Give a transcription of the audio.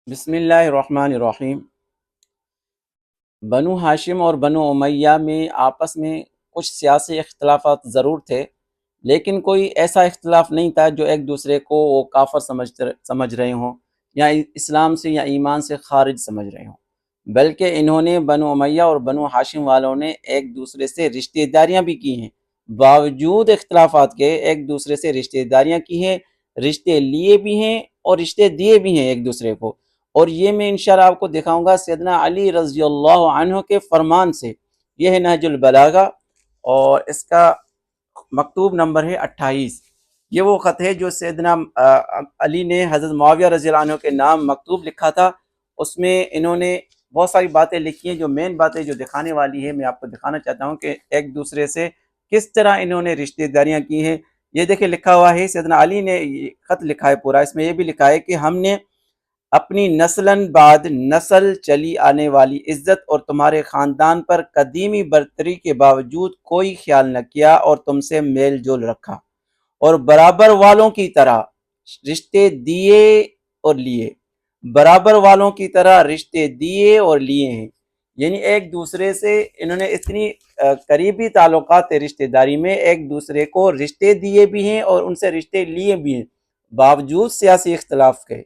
بسم اللہ الرحمن الرحیم۔ بنو ہاشم اور بنو امیہ میں آپس میں کچھ سیاسی اختلافات ضرور تھے، لیکن کوئی ایسا اختلاف نہیں تھا جو ایک دوسرے کو وہ کافر سمجھ رہے ہوں یا اسلام سے یا ایمان سے خارج سمجھ رہے ہوں، بلکہ انہوں نے بنو امیہ اور بنو ہاشم والوں نے ایک دوسرے سے رشتہ داریاں بھی کی ہیں، باوجود اختلافات کے ایک دوسرے سے رشتہ داریاں کی ہیں، رشتے لیے بھی ہیں اور رشتے دیے بھی ہیں ایک دوسرے کو۔ اور یہ میں انشاءاللہ آپ کو دکھاؤں گا سیدنا علی رضی اللہ عنہ کے فرمان سے۔ یہ ہے نہج البلاغہ اور اس کا مکتوب نمبر ہے 28۔ یہ وہ خط ہے جو سیدنا علی نے حضرت معاویہ رضی اللہ عنہ کے نام مکتوب لکھا تھا۔ اس میں انہوں نے بہت ساری باتیں لکھی ہیں، جو مین باتیں جو دکھانے والی ہے میں آپ کو دکھانا چاہتا ہوں کہ ایک دوسرے سے کس طرح انہوں نے رشتہ داریاں کی ہیں۔ یہ دیکھیں لکھا ہوا ہے، سیدنا علی نے خط لکھا ہے پورا، اس میں یہ بھی لکھا ہے کہ ہم نے اپنی نسلاً بعد نسل چلی آنے والی عزت اور تمہارے خاندان پر قدیمی برتری کے باوجود کوئی خیال نہ کیا اور تم سے میل جول رکھا، اور برابر والوں کی طرح رشتے دیے اور لیے، برابر والوں کی طرح رشتے دیے اور لیے ہیں۔ یعنی ایک دوسرے سے انہوں نے اتنی قریبی تعلقات رشتہ داری میں ایک دوسرے کو رشتے دیے بھی ہیں اور ان سے رشتے لیے بھی ہیں، باوجود سیاسی اختلاف کے۔